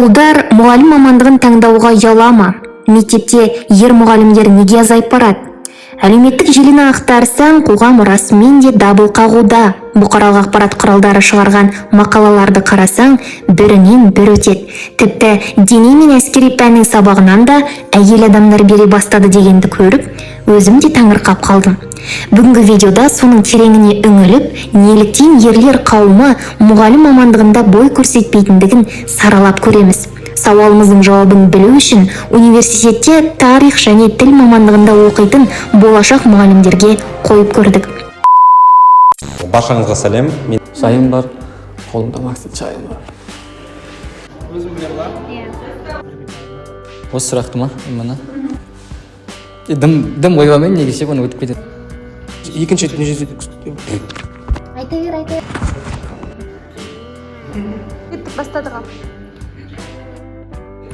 Ауылдар мұғалім мамандығын таңдауға ұялама. Мектепте ер мұғалімдер неге азайып барады? Әлеуметтік желіні ақтарсаң, қоғам расымен де дабыл қағуда. Бұқаралық ақпарат құралдары шығарған мақалаларды қарасаң, бірінен бір өтеді. Тіпті дене мен әскери пәннің сабағынан да әйел адамдар бере бастады дегенді көріп, өзім де таңырқап қалдым. Бүгінгі видеода соның тереңіне үңіліп, неліктен ерлер қауымы мұғалім мамандығында бой көрсетпейтіндігін саралап көреміз. Сауалымыздың жауабын білу үшін университетте тарих және тіл мамандығында оқитын болашақ мұғалімдерге қойып көрдік. Баршаңызға сәлем. Шайым бар, қолымда Максит шайым бар. Өзіңдер бар? Осы сұрақты ма? Мына. Дым ойламайын, негізше бұны өтіп кетеді. Екінші Айта бер. Кеттік бастадыға.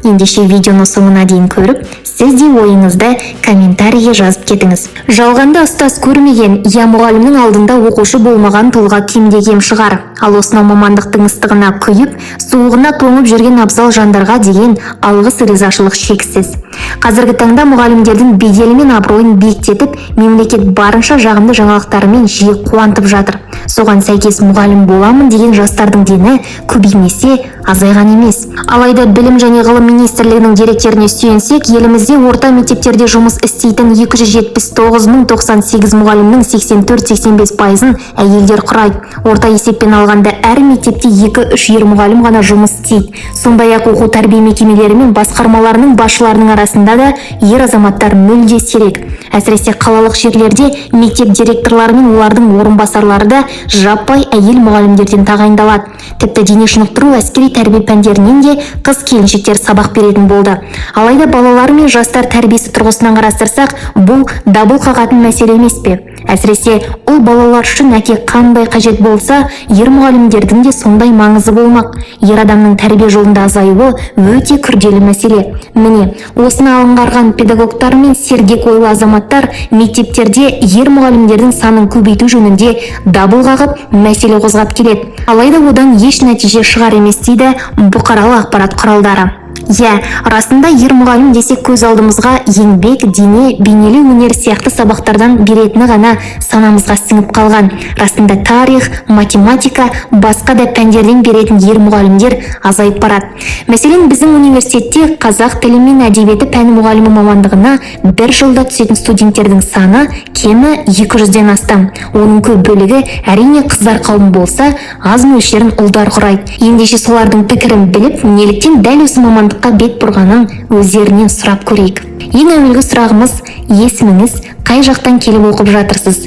Ендеше видеоны соңына дейін көріп, сіз де ойыңызды комментарийге жазып кетіңіз. Жалғанда ұстаз көрмеген, я мұғалімнің алдында оқушы болмаған тұлға кемде кем шығар. Ал осынау мамандықтың ыстығына күйіп, суығына тоңып жүрген абзал жандарға деген алғыс ризашылық шексіз. Қазіргі таңда мұғалімдердің беделі мен абыройын биіктетіп, мемлекет барынша жағымды жаңалықтарымен жиі қуантып жатыр. Соған сәйкес мұғалім боламын деген жастардың дені көбеймесе азайған емес. Алайда білім және ғылым министрлігінің деректеріне сүйенсек, елімізде орта мектептерде жұмыс істейтін 279.098 мұғалімнің 84-85%-ын әйелдер құрайды. Орта есеппен алғанда әр мектепте 2-3 ер мұғалім ғана жұмыс істейді. Сондай-ақ оқу тәрбие мекемелері мен басқармаларының басшыларының арасында да ер азаматтар мүлде сирек. Әсіресе қалалық жерлерде мектеп директорлары мен олардың орынбасарлары да жаппай әйел мұғалімдерден тағайындалады. Тіпті дене шынықтыру, әскери тәрбие пәндерінен де қыз-келіншектер сабақ беретін болды. Алайда балалар мен жастар тәрбиесі тұрғысынан қарастырсақ, бұл дабыл қағатын мәселе емес пе? Әсіресе ұл балалар үшін әке қандай қажет болса, ер мұғалімдердің де сондай маңызы болмақ. Ер адамның тәрбие жолында азаюы өте күрделі мәселе. Міне, осыны аңғарған педагогтар мен сергек ойлы азаматтар мектептерде ер мұғалімдердің санын көбейту жөнінде дабыл қағып, мәселе қозғап келеді. Алайда одан еш нәтиже шығар емес дейді бұқаралық ақпарат құралдары. Расында ер мұғалім десек көз алдымызға еңбек, дене, бейнелеу өнер сияқты сабақтардан беретіні ғана санамызға сіңіп қалған. Расында тарих, математика, басқа да пәндерден беретін ер мұғалімдер азайып барады. Мәселен, біздің университетте қазақ тілі мен әдебиеті пәні мұғалімі мамандығына бір жылда түсетін студенттердің саны кемі 200-ден астам. Оның көп бөлігі әрине қыздар қауымы болса, аз мөлшерін ұлдар құрайды. Ендеше солардың пікірін біліп, неліктен дәл осы мамандыққа бет бұрғанын өздерінен сұрап көрейік. Ең әуелгі сұрағымыз, есіміңіз, қай жақтан келіп оқып жатырсыз?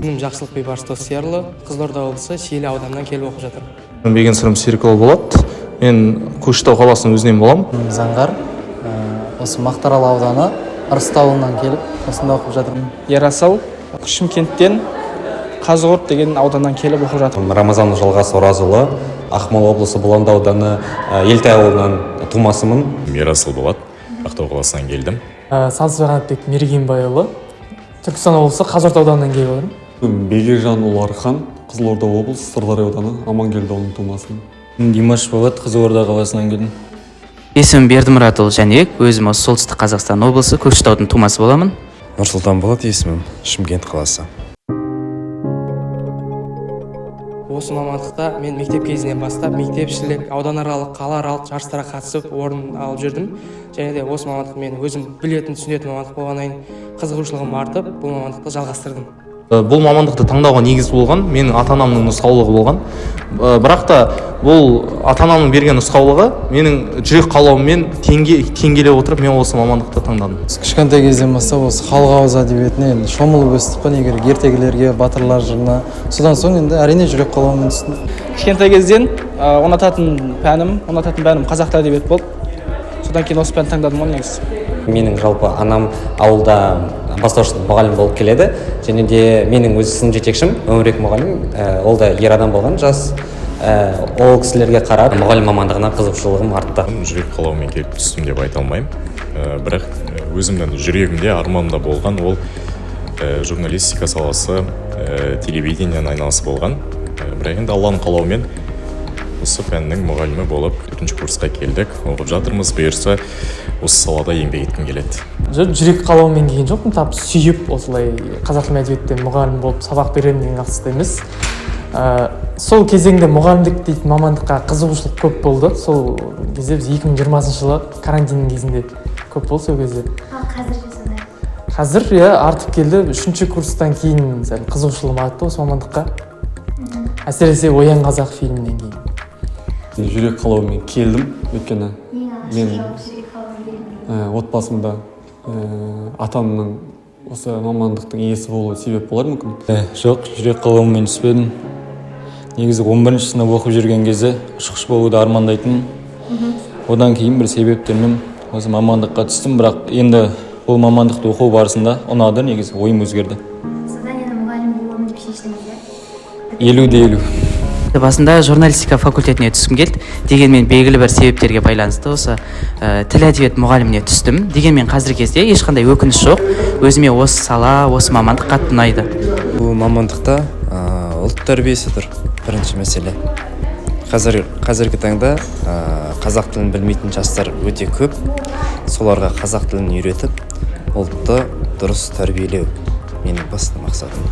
Менің Жақсылық Бейбарыстау Сиярлы, Қызылорда облысы Шиелі ауданынан келіп оқып жатырмын. Бегенсірім Серікұлы болады. Мен Көкшетау қаласының өзінен боламын. Заңғар, осы Мақтарал ауданы Арыстауынан келіп, осында оқып жатырмын. Ерасыл, Шымкенттен Қазығұрт деген ауданнан келіп оқып жатырмын. Рамазан Жалғас Оразұлы, Ақмола облысы Бұланды ауданы Елтай ауылынан тумасымын. Ерасыл болады, Ақтау қаласынан келдім. Сансызбағанатбек Мергенбайұлы, Түркістан облысы Қазығұрт ауданынан келіп отырмын. Бегержан Олархан, Қызылорда облысы Сырдария ауданы Амангелді ауылының тумасымын. Димаш Болат, Қызылорда қаласынан келдім. Есімім Бердімұратұлы Жәнібек, өзім осы солтүстік Қазақстан облысы Көкшетаудың тумасы боламын. Нұрсұлтан болады есімім, Шымкент қаласы. Осы мамандықта мен мектеп кезінен бастап мектепшілік, ауданаралық, қалааралық жарыстарға қатысып орын алып жүрдім. Және де осы мамандық мен өзім білетін, түсінетін мамандық болғаннан қызығушылығым артып, бұл мамандықты жалғастырдым. Бұл мамандықты таңдауға негіз болған менің ата-анамның нұсқаулығы болған. Бірақ та бұл ата-анамның берген нұсқаулығы менің жүрек қалауыммен теңгелеп отырып, мен осы мамандықты таңдадым. Кішкентай кезден бастап осы халық ауыз әдебиетіне енді шомылып өстік қой, егер ертегілерге, батырлар жырына. Содан соң енді әрине жүрек қалауыммен түстім. Кішкентай кезден ұнататын пәнім қазақ тілі әдебиет болды. Содан кейін осы пәнді таңдадым ғой негізі. Менің жалпы анам ауылда бастауыш мұғалім болып келеді. Және де менің өз сынып жетекшім Өмірбек мұғалім, ол да ер адам болған, жас. Ол кісілерге қарап мұғалім мамандығына қызығушылығым артты. Жүрек қалауымен келіп түстім деп айта алмаймын. Бірақ өзімнің жүрегімде, арманымда болған ол журналистика саласы, телевидениемен айналысы болған. Бірақ енді Алланың қалауымен осы пәннің мұғалімі болып 4-ші курсқа келдік, оқып жатырмыз. Бұйырса осы салада еңбек еткім келеді. Жүрек қалауымен келген жоқпын, тап сүйіп осылай қазақ тілі әдебиеттен мұғалім болып сабақ беремін деген мақсатта емес. Сол кезеңде мұғалімдік дейтін мамандыққа қызығушылық көп болды. Сол кезде біз 2020 жылы карантиннің кезінде көп болды сол кезде. Ал қазір сондай? Қазір артып келді. 3-ші курстан кейін сәл қызығушылығым артты осы мамандыққа. Әсіресе Оян қазақ фильмінен кейін. Жүрек қалауымен келдім, өйткені мен отбасымда атамның осы мамандықтың иесі болуы себеп болар мүмкін. Жоқ, жүрек қалауымен түспедім. Негізі 11-ші сынып оқып жүрген кезде ұшқыш болуды армандайтын. Одан кейін бір себептермен осы мамандыққа түстім, бірақ енді бұл мамандықты оқу барысында ұнады, негізі ойым өзгерді. Содан енді мұғалім боламын деп шештіңіз, иә? 50-50. Басында журналистика факультетіне түскім келді, дегенмен белгілі бір себептерге байланысты осы тіл әдебиет мұғаліміне түстім. Дегенмен қазіргі кезде ешқандай өкініш жоқ, өзіме осы сала, осы мамандық қатты ұнайды. Бұл мамандықта ұлт тәрбиесі тұр, бірінші мәселе. Қазіргі таңда қазақ тілін білмейтін жастар өте көп. Соларға қазақ тілін үйретіп, ұлтты дұрыс тәрбиелеу менің басты мақсатым.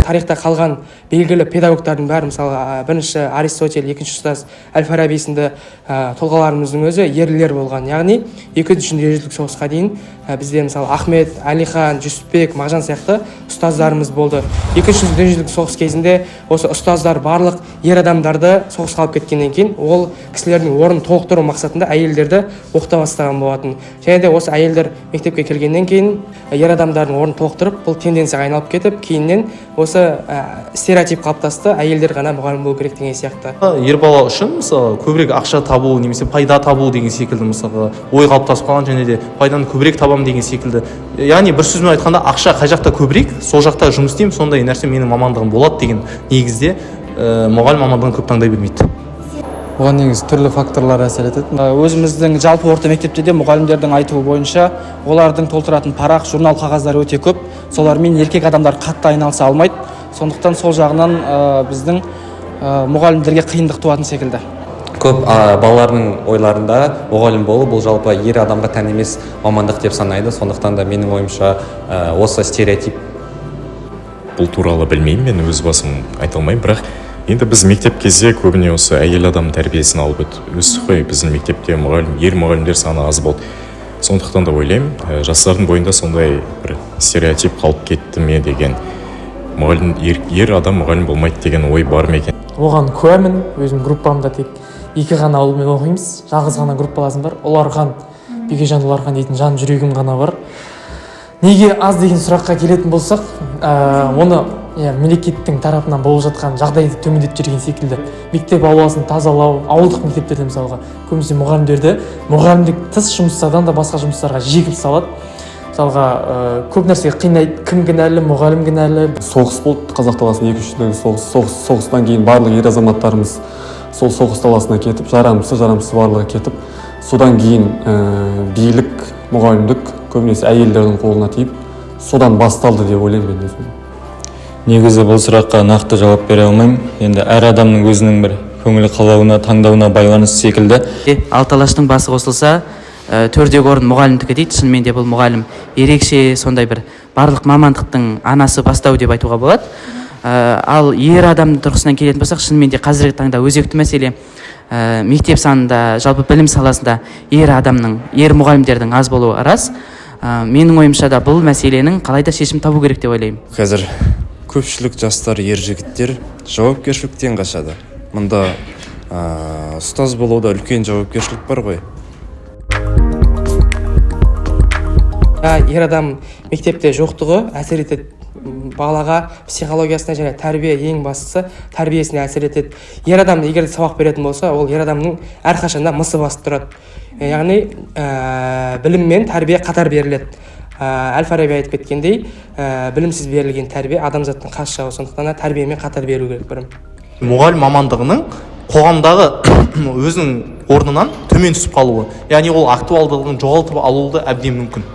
Тарихта қалған белгілі педагогтардың бәрі, мысалы бірінші Аристотель, екінші ұстаз Әл-Фараби сынды тұлғаларымыздың өзі ерлер болған. Яғни 2-ші дүниежүзілік соғысқа дейін бізде мысалы Ахмет, Әлихан, Жүсіпбек, Мағжан сияқты ұстаздарымыз болды. 2-ші дүниежүзілік соғыс кезінде осы ұстаздар барлық ер адамдарды соғысқа алып кеткеннен кейін ол кісілердің орнын толықтыру мақсатында әйелдерді оқыта бастаған болатын. Және де осы әйелдер мектепке келгеннен кейін ер адамдардың орнын толықтырып, бұл тенденцияға айналып кетіп, кейіннен осы стереотип қалыптасты, әйелдер ғана мұғалім болу керек деген сияқты. Ер бала үшін мысалы көбірек ақша табу немесе пайда табу деген секілді мысалы ой қалыптасып қалған, және де пайданы көбірек табамын деген секілді. Яғни бір сөзбен айтқанда ақша қай жақта көбірек, сол жақта жұмыс істеймін, сондай нәрсе менің мамандығым болады деген негізде мұғалім мамандығын көп таңдай бермейді. Оған негізі түрлі факторлар әсер етеді. Өзіміздің жалпы орта мектепте де мұғалімдердің айтуы бойынша олардың толтыратын парақ, журнал қағаздары өте көп. Солармен еркек адамдар қатты айналыса алмайды. Сондықтан сол жағынан біздің мұғалімдерге қиындық туатын секілді. Көп балалардың ойларында мұғалім болу бұл жалпы ер адамға тән емес мамандық деп санайды. Сондықтан да менің ойымша осы стереотип. Бұл туралы білмеймін, мен өз басым айта алмаймын, бірақ енді біз мектеп кезде көбіне осы әйел адам тәрбиесін алып өстік қой. Біздің мектепте ер мұғалімдер саны аз болды. Сондықтан да ойлаймын, жастардың бойында сондай бір стереотип қалып кетті ме деген, ер адам мұғалім болмайды деген ой бар ма екен? Оған куәмін, өзім группамда тек 2 ғана ұлмен оқимыз, жалғыз ғана группаласым бар. Олархан, Бекежан Олархан дейтін жан жүрегім ғана бар. Неге аз деген сұраққа келетін болсақ, оны мемлекеттің тарапынан болып жатқан жағдайды төмендетіп жүрген секілді. Мектеп ауласын тазалау, ауылдық мектептерде мысалға көбінесе мұғалімдерді мұғалімдік тыс жұмыстардан да басқа жұмыстарға жегіп салады. Мысалға көп нәрсеге қинайды, кім кінәлі, мұғалім кінәлі. Соғыс болды, қазақ даласында 2-ші дүниежүзілік соғыстан кейін барлық ер азаматтарымыз сол соғыс даласына кетіп, жарамсыз барлығы кетіп, содан кейін билік, мұғалімдік көбінесе әйелдердің қолына тиіп, содан басталды деп ойлаймын мен өзім. Негізі бұл сұраққа нақты жауап бере алмаймын. Енді әр адамның өзінің бір көңілі қалауына, таңдауына байланысты секілді. Алталаштың басы қосылса, 4-дегі орын мұғалімдікі дейді. Шынымен де бұл мұғалім ерекше, сондай бір барлық мамандықтың анасы бастау деп айтуға болады. Ал ер адамның тұрғысынан келетін болсақ, шынымен де қазіргі таңда өзекті мәселе мектеп санында, жалпы білім саласында ер мұғалімдердің аз болуы рас. Менің ойымша да бұл мәселенің қалайда шешім табу керек деп ойлаймын. Қазір көпшілік жастар, ер жігіттер жауапкершіліктен қашады. Мұнда ұстаз болуда үлкен жауапкершілік бар ғой. Ер адам мектепте жоқтығы әсер етеді балаға психологиясына және тәрбие, ең бастысы тәрбиесіне әсер етеді. Ер адам егер сабақ беретін болса, ол ер адамның әрқашанда мысы басып тұрады. Яғни білім мен тәрбие қатар беріледі. Әл-Фараби айтып кеткендей, білімсіз берілген тәрбие адамзаттың қас жауы, сондықтан да тәрбиемен қатар беру керек бірім. Мұғалім мамандығының қоғамдағы өзінің орнынан төмен түсіп қалуы, яғни ол актуалдығын жоғалтып алуы әбден мүмкін.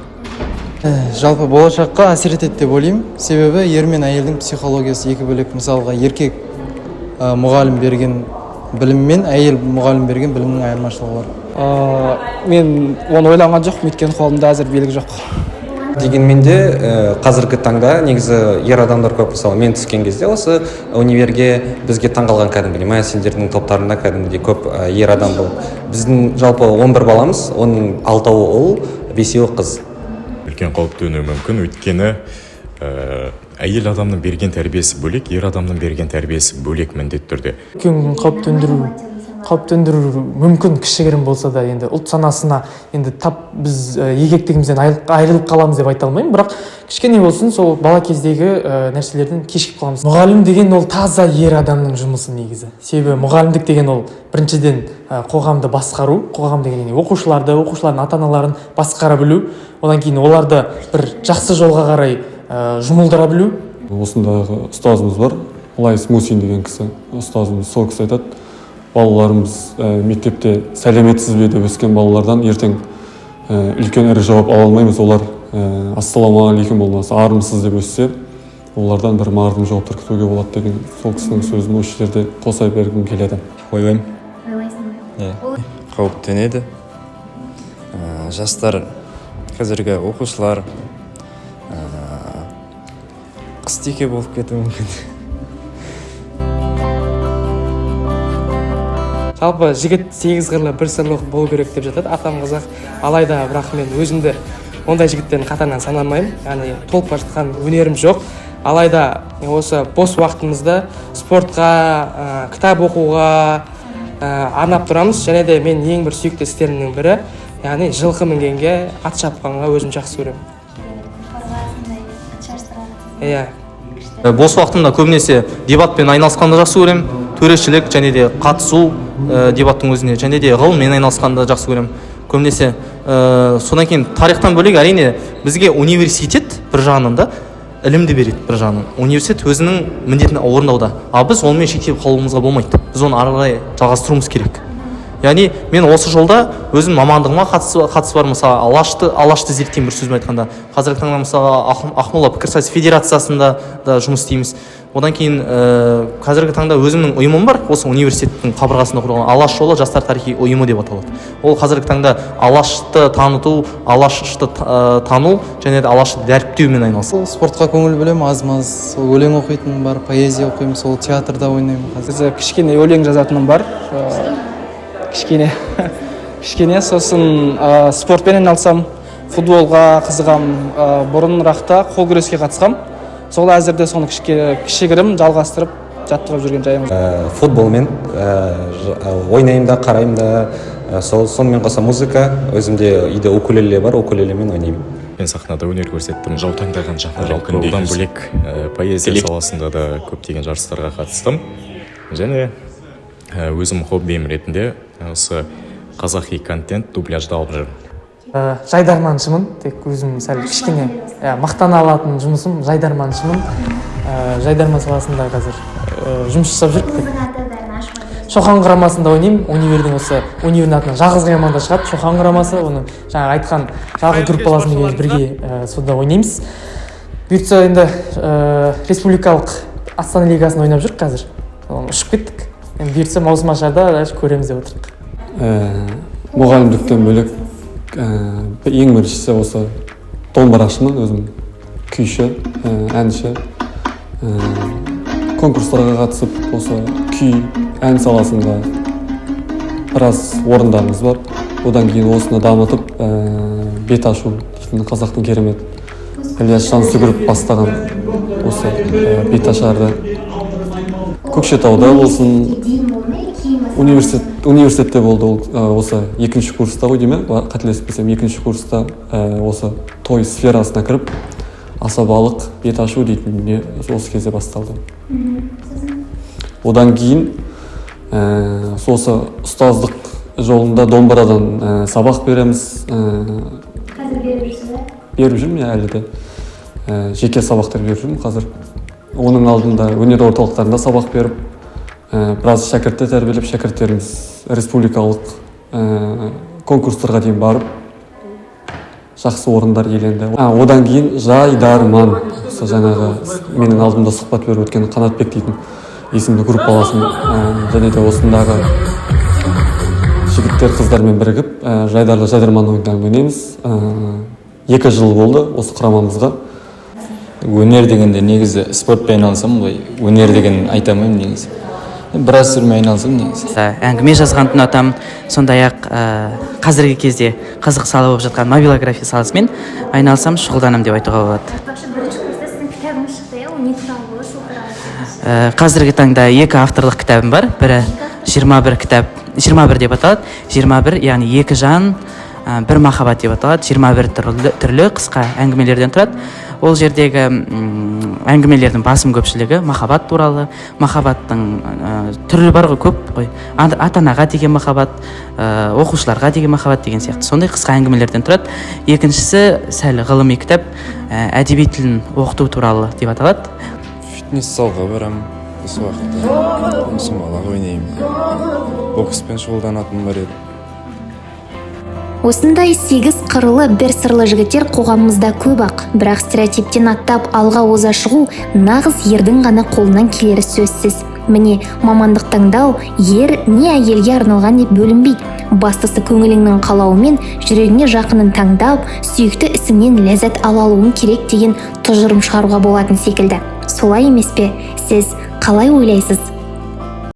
Жалпы болашаққа әсер етеді деп ойлаймын. Себебі ер мен әйелдің психологиясы екі бөлек. Мысалға еркек мұғалім берген білім мен әйел мұғалім берген білімнің айырмашылығы бар? Мен оны ойланған жоқпын, өйткені қолымда әзір билік жоқ. Дегенмен де қазіргі таңда негізі ер адамдар көп. Мысалы мен түскен кезде осы универге бізге таңғалған кәдімгідей мә сендердің топтарында кәдімгідей көп ер адам болды. Біздің жалпы 11 баламыз, оның 6-ы ұл, 5-еуі қыз. Үлкен қауіп төнуі мүмкін, өйткені әйел адамның берген тәрбиесі бөлек, ер адамның берген тәрбиесі бөлек міндетті түрде. Үлкен қауіп төндіру мүмкін кішігірім болса да, енді ұлт санасына енді біз егектігімізден айырылып қаламыз деп айта алмаймын, бірақ кішкене болсын сол бала кездегі нәрселерден кешігіп қаламыз. Мұғалім деген ол таза ер адамның жұмысы негізі. Себебі мұғалімдік деген ол біріншіден қоғамды басқару, қоғам деген оқушылардың ата-аналарын басқара білу, одан кейін оларды бір жақсы жолға қарай жұмылдыра білу. Осындағы ұстазымыз бар, Лайс Мусин деген кісі, ұстазымыз. Сол кісі айтады, балаларымыз мектепте сәлеметсіз бе деп өскен балалардан ертең үлкен ірі жауап ала алмаймыз. Олар ассалаумағалейкум болмаса армысыз деп өссе, олардан бір мардым жауаптар күтуге болады деген сол кісінің сөзін осы жерде қоса бергім келеді. Ойлаймын. Қауіп төнеді. Жастар, қазіргі оқушылар қыстеке болып кетуі мүмкін. Жалпы жігіт 8 қырлы бір сырлы болу керек деп жатады атам қазақ. Алайда бірақ мен өзімді ондай жігіттердің қатарынан санамаймын. Яғни толып бара жатқан өнерім жоқ. Алайда осы бос уақытымызда спортқа, кітап оқуға арнап тұрамыз. Және де мен ең бір сүйікті істерімнің бірі, яғни жылқы мінгенге, ат шапқанға өзім жақсы көремін. Бос уақытымда көбінесе дебатпен айналысқанды жақсы көремін. Төрешілік және де қатысу дебаттың өзіне, және де ғылыммен айналысқанды жақсы көремін. Көбінесе содан кейін тарихтан бөлек әрине бізге университет бір жағынан да ілімді береді бір жағынан. Университет өзінің міндетін орындауда. Біз онымен шектеліп қалуымызға болмайды. Біз оны ары қарай жалғастыруымыз керек. Яғни мен осы жолда өзім мамандығыма қатысы бар, мысалы алашты зерттеймін бір сөзбен айтқанда. Қазіргі таңда мысалы Ақмола пікірсайыс федерациясында да жұмыс істейміз. Одан кейін қазіргі таңда өзімнің ұйымым бар, осы университеттің қабырғасында құрылған Алаш жолы жастар тарихи ұйымы деп аталады. Ол қазіргі таңда алашты таныту, алашты тану және де алашты дәріптеумен айналысады. Спортқа көңіл бөлемін, аз-маз өлең оқитыным бар, поэзия оқимын, сол театрда ойнаймын. Қазір кішкене өлең жазатыным бар. Кішкене сосын спортпен айналысам, футболға қызығам, бұрынырақта қол күреске қатысқам. Сол әзірде соны кішігірім жалғастырып жаттығып жүрген жайымыз. Футболмен ойнаймын да, қараймын да. Сонымен қоса музыка, өзімде үйде укулеле бар, укулелемен ойнаймын. Мен сахнада өнер көрсеттім. Жаутаңдаған жанр одан бөлек поэзия саласында да көптеген жарыстарға қатыстым. Және өзім хоббиім ретінде осы қазақи контент дубляжда алып жүрмін. Жайдарманшымын, тек өзім сәл кішкене мақтана алатын жұмысым жайдарманшымын. Жайдарман саласында қазір жұмыс жасап жүрмін. Шоқан құрамасында ойнаймын. Универдің осы универдің атынан Жалғыз Қияманда шығады. Шоқан құрамасы, оны жаңа айтқан жалғыз группаласымен бірге сонда ойнаймыз. Бұйыртса енді республикалық Астана лигасын ойнап жүрік қазір. Ұшып кеттік. Бұйыртса маусым ашарда көреміз деп отырмық. Мұғалімдіктен бөлек ең біріншісі осы домбырашымын, өзім күйші, әнші. Конкурстарға қатысып, осы күй, ән саласында біраз орындарымыз бар. Одан кейін осыны дамытып, бет ашу дейтін қазақтың керемет Ілияс Жансүгіров бастаған осы бет ашарды Көкшетауда болсын, университетте болды. Осы екінші курста ғой деймін, қателеспесем екінші курста осы той сферасына кіріп, асабалық бет ашу дейтін осы кезде басталды. Одан кейін осы ұстаздық жолында домбырадан сабақ береміз. Қазір беріп жүрсіз бе? Беріп жүрмін әлі де. Жеке сабақтар беріп жүрмін қазір. Оның алдында өнер орталықтарында сабақ беріп, біраз шәкіртті тәрбиелеп, шәкірттеріміз республикалық конкурстарға дейін барып, жақсы орындар иеленді. Одан кейін Жайдарман, жаңағы менің алдымда сұхбат беріп өткен Қанатбек дейтін есімді группаласым және де осындағы жігіттер қыздармен бірігіп жайдарлы жайдарман ойындарын ойнаймыз. 2 жыл болды осы құрамамызға. Өнер дегенде негізі спортпен айналысам, өнер деген айта алмаймын негізі. Біраз түрмен айналысам негізі. Әңгіме жазғанды ұнатамын, сондай-ақ қазіргі кезде қызық сала болып жатқан мобилография саласымен айналысам, шұғылданам деп айтуға болады. Қазіргі таңда 2 авторлық кітабым бар. Бірі 21 кітап, 21 деп аталады. 21, яғни 2 жан, 1 махаббат деп аталады. 21 түрлі қысқа әңгімелерден тұрады. Ол жердегі әңгімелердің басым көпшілігі махаббат туралы. Махаббаттың түрлі бар ғой, көп қой. Ата-анаға деген махаббат, оқушыларға деген махаббат деген сияқты. Сондай қысқа әңгімелерден тұрады. Екіншісі сәл ғылыми кітап, әдеби тілін оқыту туралы деп аталады. Фитнес залға барам осы уақытта, жұмысымалақ ойнаймын, бокспен шұғылданатыным бар еді. Осындай 8 қырлы бір сырлы жігіттер қоғамымызда көп ақ, бірақ стереотиптен аттап алға оза шығу нағыз ердің ғана қолынан келері сөзсіз. Міне, мамандық таңдау ер не әйелге арналған деп бөлінбейді. Бастысы көңіліңнің қалауымен жүрегіңе жақынын таңдап, сүйікті ісіңнен ләззат ала алуың керек деген тұжырым шығаруға болатын секілді. Солай емес пе? Сіз қалай ойлайсыз?